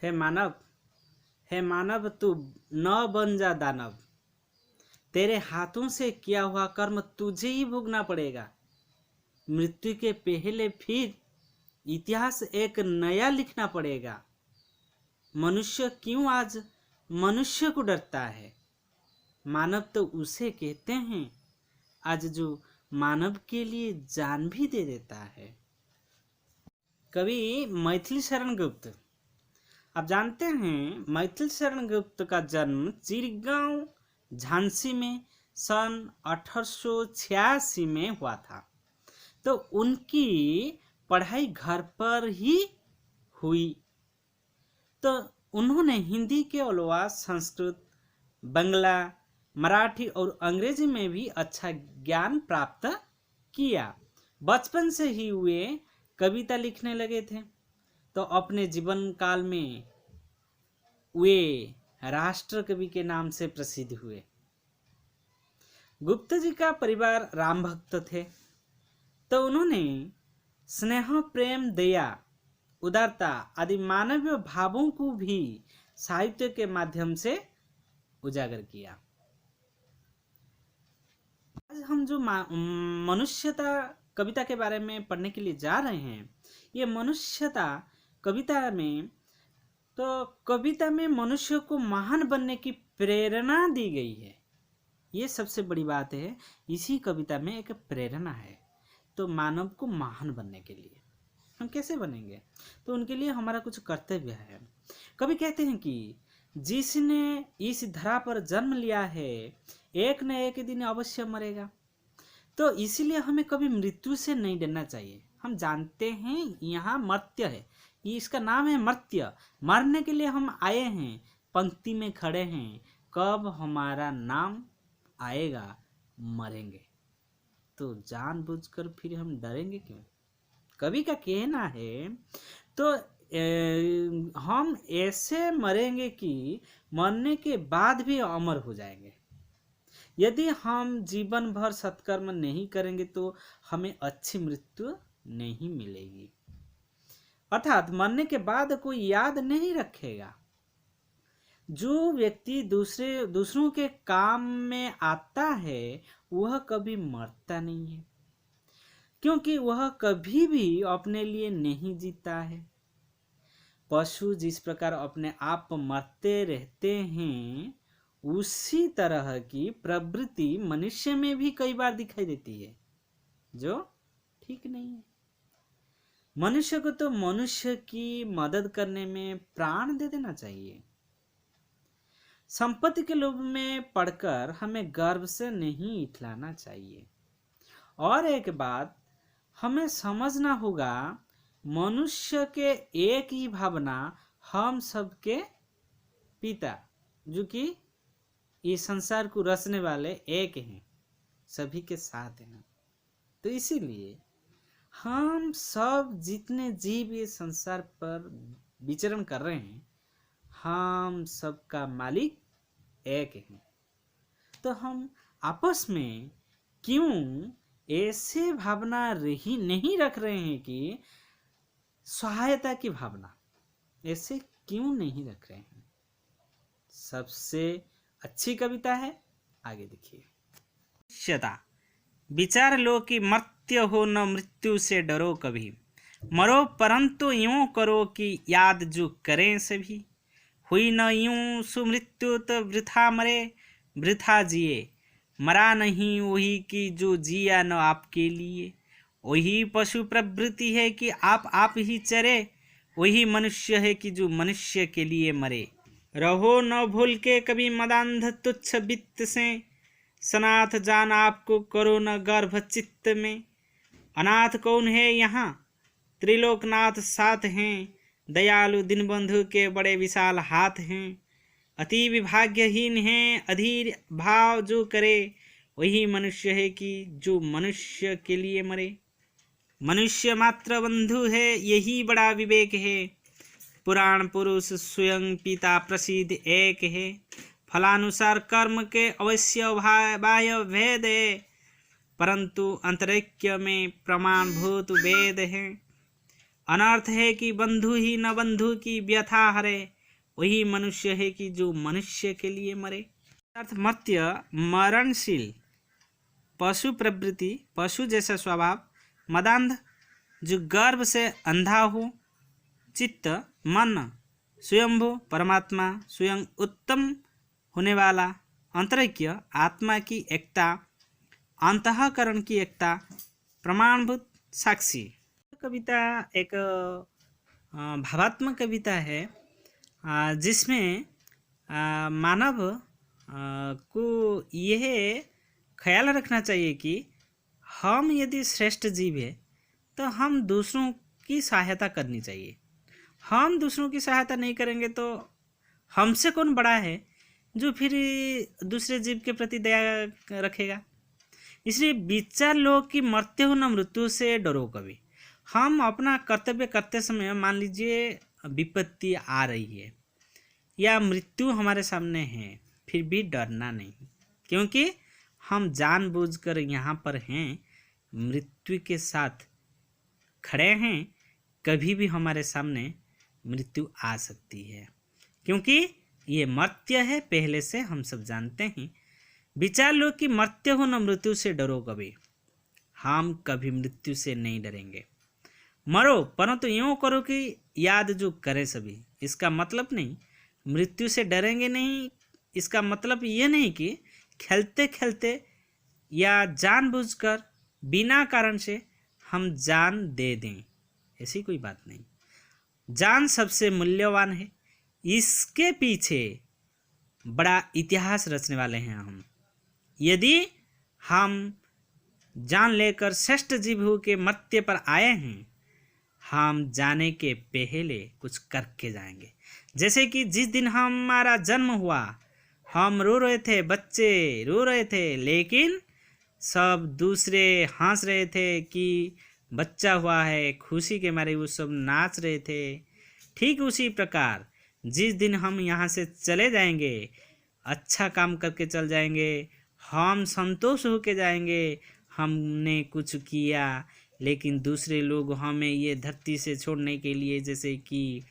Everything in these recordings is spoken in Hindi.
हे मानव, हे मानव, तू न बन जा दानव। तेरे हाथों से किया हुआ कर्म तुझे ही भोगना पड़ेगा। मृत्यु के पहले फिर इतिहास एक नया लिखना पड़ेगा। मनुष्य क्यों आज मनुष्य को डरता है? मानव तो उसे कहते हैं आज जो मानव के लिए जान भी दे देता है। कवि मैथिली शरण गुप्त। आप जानते हैं मैथिली शरण गुप्त का जन्म चिरगांव झांसी में सन 1886 में हुआ था। तो उनकी पढ़ाई घर पर ही हुई। तो उन्होंने हिंदी के अलावा संस्कृत, बंगला, मराठी और अंग्रेजी में भी अच्छा ज्ञान प्राप्त किया। बचपन से ही वे कविता लिखने लगे थे। तो अपने जीवन काल में वे राष्ट्र कवि के नाम से प्रसिद्ध हुए। गुप्त जी का परिवार राम भक्त थे। तो उन्होंने स्नेह, प्रेम, दया, उदारता आदि मानवीय भावों को भी साहित्य के माध्यम से उजागर किया। आज हम जो मनुष्यता कविता के बारे में पढ़ने के लिए जा रहे हैं, ये मनुष्यता कविता में कविता में मनुष्य को महान बनने की प्रेरणा दी गई है। ये सबसे बड़ी बात है। इसी कविता में एक प्रेरणा है। तो मानव को महान बनने के लिए हम कैसे बनेंगे? तो उनके लिए हमारा कुछ कर्तव्य है। कवि कहते हैं कि जिसने इस धरा पर जन्म लिया है एक न एक दिन अवश्य मरेगा। तो इसीलिए हमें कभी मृत्यु से नहीं डरना चाहिए। हम जानते हैं यहाँ मर्त्य है, इसका नाम है मर्त्य। मरने के लिए हम आए हैं, पंक्ति में खड़े हैं। कब हमारा नाम आएगा मरेंगे। तो जानबूझकर फिर हम डरेंगे क्यों? कवि का कहना है तो हम ऐसे मरेंगे कि मरने के बाद भी अमर हो जाएंगे। यदि हम जीवन भर सत्कर्म नहीं करेंगे तो हमें अच्छी मृत्यु नहीं मिलेगी। अर्थात मरने के बाद कोई याद नहीं रखेगा। जो व्यक्ति दूसरों के काम में आता है वह कभी मरता नहीं है, क्योंकि वह कभी भी अपने लिए नहीं जीता है। पशु जिस प्रकार अपने आप मरते रहते हैं, उसी तरह की प्रवृत्ति मनुष्य में भी कई बार दिखाई देती है, जो ठीक नहीं है। मनुष्य को तो मनुष्य की मदद करने में प्राण दे देना चाहिए। संपत्ति के लोभ में पड़कर हमें गर्व से नहीं इठलाना चाहिए। और एक बात हमें समझना होगा, मनुष्य के एक ही भावना हम सबके पिता, जो कि इस संसार को रचने वाले एक हैं, सभी के साथ हैं। तो इसीलिए हम सब जितने जीव इस संसार पर विचरण कर रहे हैं, हम सबका मालिक एक है। तो हम आपस में क्यों ऐसे भावना नहीं रख रहे हैं कि सहायता की भावना ऐसे क्यों नहीं रख रहे हैं? सबसे अच्छी कविता है, आगे देखिए। मनुष्यता विचार लो कि मर्त्य हो न मृत्यु से डरो कभी। मरो परंतु यूं करो कि याद जो करें सभी। हुई न यूं सुमृत्यु तो वृथा मरे, वृथा जिए मरा नहीं वही कि जो जिया न आपके लिए। वही पशु प्रवृत्ति है कि आप ही चरे, वही मनुष्य है कि जो मनुष्य के लिए मरे। रहो न भूल के कभी मदांध तुच्छ वित्त से, सनाथ जान आपको करो न गर्भ चित्त में। अनाथ कौन है यहाँ, त्रिलोकनाथ साथ हैं, दयालु दीनबंधु के बड़े विशाल हाथ हैं। अति विभाग्यहीन हैं अधीर भाव जो करे, वही मनुष्य है कि जो मनुष्य के लिए मरे। मनुष्य मात्र बंधु है यही बड़ा विवेक है, पुराण पुरुष स्वयं पिता प्रसिद्ध एक है। फलानुसार कर्म के अवश्य बाह्य भेद है, परंतु अंतरिक्य में प्रमाणभूत वेद है। अनर्थ है कि बंधु ही न बंधु की व्यथा हरे, वही मनुष्य है कि जो मनुष्य के लिए मरे। अर्थ मर्त्य मरणशील, पशु प्रवृत्ति, पशु जैसा स्वभाव, मदांध जो गर्भ से अंधा हो, चित्त मन स्वयंभू परमात्मा स्वयं उत्तम होने वाला, अंतरिक्य आत्मा की एकता, अंतःकरण की एकता, प्रमाणभूत साक्षी। कविता एक भावात्मक कविता है जिसमें मानव को यह ख्याल रखना चाहिए कि हम यदि श्रेष्ठ जीव है तो हम दूसरों की सहायता करनी चाहिए। हम दूसरों की सहायता नहीं करेंगे तो हमसे कौन बड़ा है जो फिर दूसरे जीव के प्रति दया रखेगा। इसलिए विचार लो कि मरते हो न मृत्यु से डरो कभी। हम अपना कर्तव्य करते समय मान लीजिए विपत्ति आ रही है या मृत्यु हमारे सामने है, फिर भी डरना नहीं, क्योंकि हम जानबूझकर यहाँ पर हैं, मृत्यु के साथ खड़े हैं। कभी भी हमारे सामने मृत्यु आ सकती है, क्योंकि ये मर्त्य है, पहले से हम सब जानते हैं। विचार लो कि मरते हो न मृत्यु से डरो कभी। हम कभी मृत्यु से नहीं डरेंगे। मरो परंतु यूँ करो कि याद जो करे सभी। इसका मतलब नहीं मृत्यु से डरेंगे नहीं, इसका मतलब ये नहीं कि खेलते खेलते या जानबूझकर बिना कारण से हम जान दे दें, ऐसी कोई बात नहीं। जान सबसे मूल्यवान है, इसके पीछे बड़ा इतिहास रचने वाले हैं हम। यदि हम जान लेकर श्रेष्ठ जीव हो के मर्त्य पर आए हैं, हम जाने के पहले कुछ करके जाएंगे। जैसे कि जिस दिन हमारा जन्म हुआ हम रो रहे थे, बच्चे रो रहे थे, लेकिन सब दूसरे हंस रहे थे कि बच्चा हुआ है, खुशी के मारे वो सब नाच रहे थे। ठीक उसी प्रकार जिस दिन हम यहाँ से चले जाएंगे, अच्छा काम करके चल जाएंगे, हम संतोष होके जाएंगे हमने कुछ किया, लेकिन दूसरे लोग हमें ये धरती से छोड़ने के लिए जैसे कि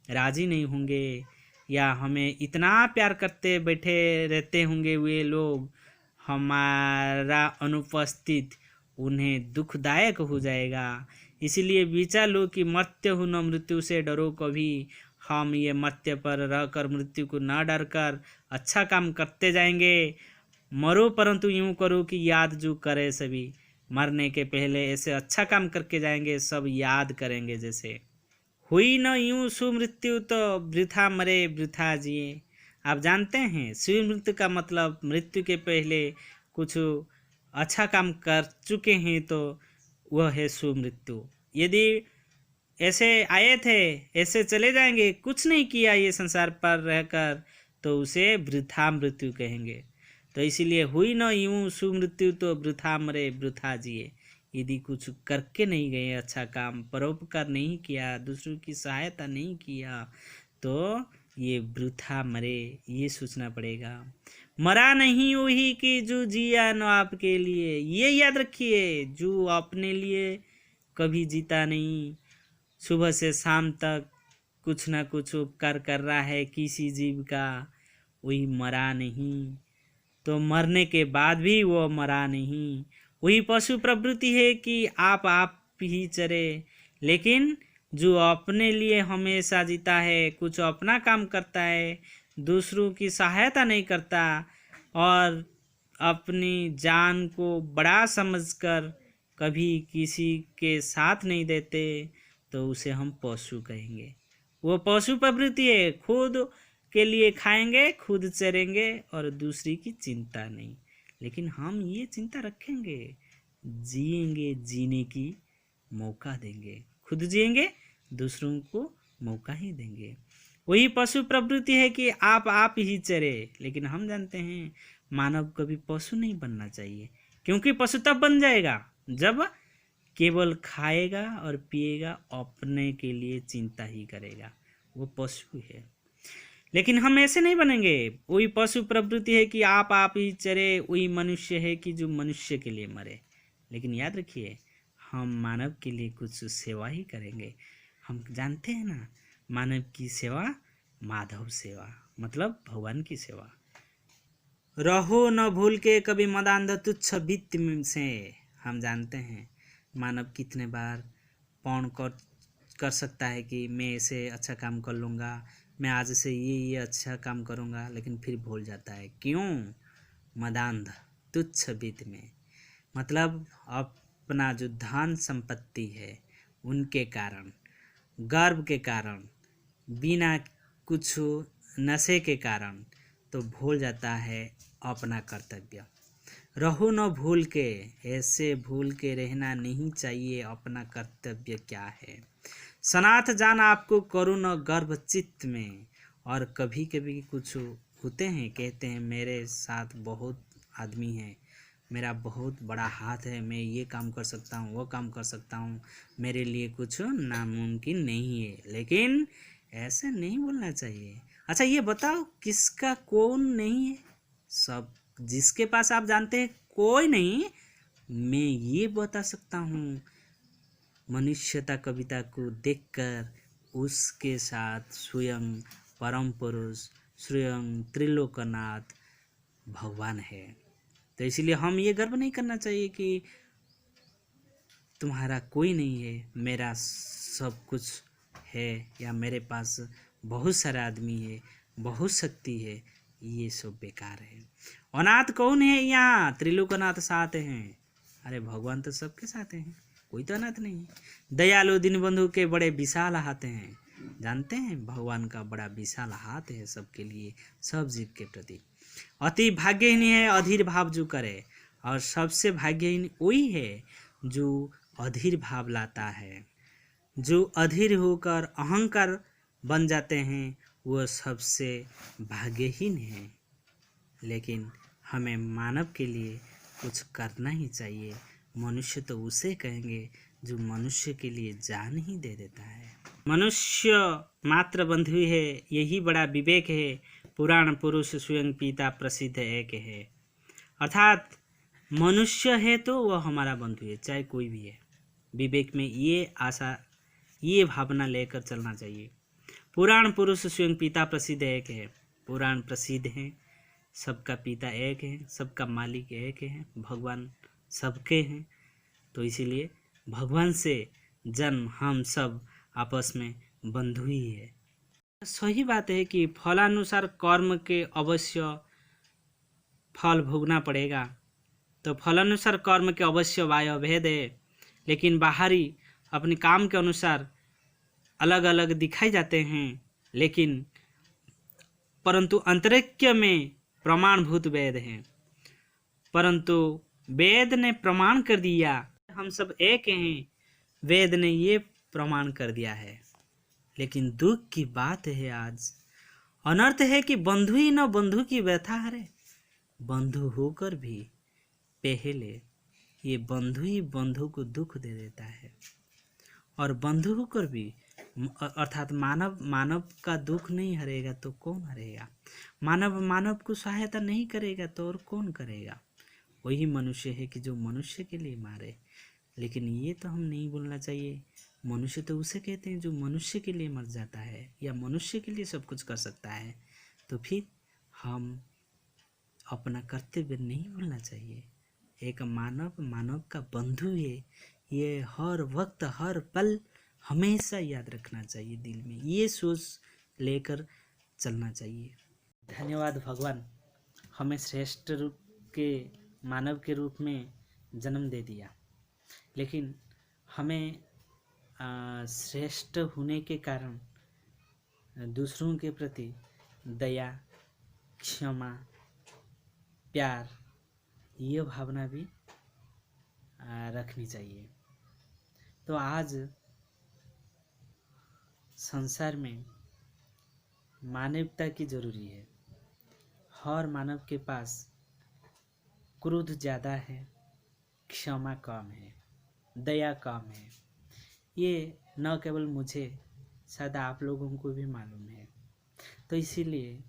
राजी नहीं होंगे, या हमें इतना प्यार करते बैठे रहते होंगे वे लोग, हमारा अनुपस्थित उन्हें दुखदायक हो जाएगा। इसलिए विचार लो कि मर्त्य हो न मृत्यु से डरो कभी। हम ये मर्त्य पर रहकर मृत्यु को न डर कर अच्छा काम करते जाएंगे। मरो परंतु यूँ करो कि याद जो करे सभी। मरने के पहले ऐसे अच्छा काम करके जाएंगे, सब याद करेंगे। जैसे हुई न यूँ सुमृत्यु तो वृथा मरे वृथा जिए। आप जानते हैं सुमृत्यु का मतलब मृत्यु के पहले कुछ अच्छा काम कर चुके हैं तो वह है सुमृत्यु। यदि ऐसे आए थे ऐसे चले जाएंगे, कुछ नहीं किया ये संसार पर रहकर, तो उसे वृथा मृत्यु कहेंगे। तो इसीलिए हुई न यूँ सुमृत्यु तो वृथा मरे वृथा जिए। यदि कुछ करके नहीं गए अच्छा काम, परोपकार नहीं किया, दूसरों की सहायता नहीं किया, तो ये वृथा मरे, ये सोचना पड़ेगा। मरा नहीं वही कि जो जिया न आपके लिए। ये याद रखिए, जो अपने लिए कभी जीता नहीं, सुबह से शाम तक कुछ ना कुछ उपकार कर रहा है किसी जीव का, वही मरा नहीं। तो मरने के बाद भी वो मरा नहीं। वही पशु प्रवृत्ति है कि आप ही चरे, लेकिन जो अपने लिए हमेशा जीता है, कुछ अपना काम करता है, दूसरों की सहायता नहीं करता और अपनी जान को बड़ा समझकर कभी किसी के साथ नहीं देते, तो उसे हम पशु कहेंगे। वो पशु प्रवृत्ति है, खुद के लिए खाएंगे, खुद चरेंगे और दूसरी की चिंता नहीं। लेकिन हम ये चिंता रखेंगे, जिएंगे, जीने की मौका देंगे, खुद जिएंगे, दूसरों को मौका ही देंगे। वही पशु प्रवृत्ति है कि आप ही चरे। लेकिन हम जानते हैं मानव कभी पशु नहीं बनना चाहिए, क्योंकि पशु तब बन जाएगा जब केवल खाएगा और पिएगा, अपने के लिए चिंता ही करेगा, वो पशु है। लेकिन हम ऐसे नहीं बनेंगे। वही पशु प्रवृत्ति है कि आप ही चरे। वही मनुष्य है कि जो मनुष्य के लिए मरे। लेकिन याद रखिए, हम मानव के लिए कुछ सेवा ही करेंगे। हम जानते हैं ना, मानव की सेवा माधव सेवा मतलब भगवान की सेवा। रहो न भूल के कभी मदांध तुच्छ वित्त से। हम जानते हैं मानव कितने बार पौन कर सकता है कि मैं ऐसे अच्छा काम कर लूँगा, मैं आज से ये अच्छा काम करूँगा, लेकिन फिर भूल जाता है। क्यों? मदांध तुच्छ वित्त में, मतलब अपना जो धन संपत्ति है उनके कारण, गर्व के कारण, बिना कुछ नशे के कारण तो भूल जाता है अपना कर्तव्य। रहो न भूल के, ऐसे भूल के रहना नहीं चाहिए अपना कर्तव्य क्या है। सनाथ जान आपको करो न गर्भ चित्त में। और कभी कभी कुछ होते हैं, कहते हैं मेरे साथ बहुत आदमी है, मेरा बहुत बड़ा हाथ है, मैं ये काम कर सकता हूँ, वो काम कर सकता हूँ, मेरे लिए कुछ नामुमकिन नहीं है। लेकिन ऐसे नहीं बोलना चाहिए। अच्छा ये बताओ किसका कौन नहीं है? सब जिसके पास आप जानते हैं कोई नहीं, मैं ये बता सकता हूँ मनुष्यता कविता को देखकर उसके साथ स्वयं परम पुरुष, स्वयं त्रिलोकनाथ भगवान है। तो इसलिए हम ये गर्व नहीं करना चाहिए कि तुम्हारा कोई नहीं है, मेरा सब कुछ है, या मेरे पास बहुत सारा आदमी है, बहुत शक्ति है। ये सब बेकार है। अनाथ कौन है यहाँ? त्रिलोकनाथ साथ हैं। अरे भगवान तो सबके साथ हैं, कोई तो अनाथ नहीं है। दयालु दीनबंधु के बड़े विशाल हाथ हैं। जानते हैं भगवान का बड़ा विशाल हाथ है सबके लिए, सब जीव के प्रति। अति भाग्यहीन है अधीर भाव जो करे, और सबसे भाग्यहीन वही है जो अधीर भाव लाता है। जो अधीर होकर अहंकार बन जाते हैं वो सबसे भाग्यहीन है। लेकिन हमें मानव के लिए कुछ करना ही चाहिए। मनुष्य तो उसे कहेंगे जो मनुष्य के लिए जान ही दे देता है। मनुष्य मात्र बंधु है, यही बड़ा विवेक है। पुराण पुरुष स्वयं पिता प्रसिद्ध एक है। अर्थात मनुष्य है तो वह हमारा बंधु है, चाहे कोई भी है। विवेक में ये आशा, ये भावना लेकर चलना चाहिए। पुराण पुरुष स्वयं पिता प्रसिद्ध एक है। पुराण प्रसिद्ध है, सबका पिता एक है, सबका मालिक एक है, भगवान सबके हैं। तो इसीलिए भगवान से जन्म हम सब आपस में बंधु ही है। सही बात है कि फलानुसार कर्म के अवश्य फल भोगना पड़ेगा, तो फलानुसार कर्म के अवश्य वाय भेद है। लेकिन बाहरी अपने काम के अनुसार अलग अलग दिखाई जाते हैं, लेकिन परंतु अंतरिक्ष में प्रमाणभूत वेद हैं। परंतु वेद ने प्रमाण कर दिया हम सब एक हैं, वेद ने ये प्रमाण कर दिया है। लेकिन दुख की बात है आज, अनर्थ है कि बंधु ही न बंधु की व्यथा हरे। बंधु होकर भी पहले ये बंधु ही बंधु को दुख दे देता है, और बंधु होकर भी अर्थात मानव का दुख नहीं हरेगा तो कौन हरेगा? मानव को सहायता नहीं करेगा तो और कौन करेगा? वही मनुष्य है कि जो मनुष्य के लिए मारे। लेकिन ये तो हम नहीं बोलना चाहिए। मनुष्य तो उसे कहते हैं जो मनुष्य के लिए मर जाता है या मनुष्य के लिए सब कुछ कर सकता है। तो फिर हम अपना कर्तव्य नहीं भूलना चाहिए। एक मानव का बंधु है, ये हर वक्त हर पल हमेशा याद रखना चाहिए, दिल में ये सोच लेकर चलना चाहिए। धन्यवाद भगवान, हमें श्रेष्ठ रूप के मानव के रूप में जन्म दे दिया। लेकिन हमें श्रेष्ठ होने के कारण दूसरों के प्रति दया, क्षमा, प्यार, ये भावना भी रखनी चाहिए। तो आज संसार में मानवता की जरूरी है। हर मानव के पास क्रोध ज़्यादा है, क्षमा कम है, दया कम है। ये न केवल मुझे, शायद आप लोगों को भी मालूम है। तो इसीलिए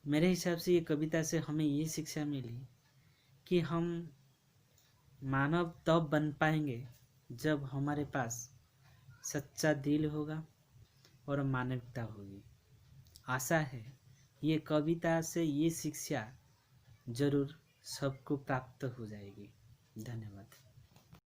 मेरे हिसाब से ये कविता से हमें ये शिक्षा मिली कि हम मानव तब बन पाएंगे जब हमारे पास सच्चा दिल होगा, और मानविकता होगी। आशा है ये कविता से ये शिक्षा जरूर सबको प्राप्त हो जाएगी। धन्यवाद।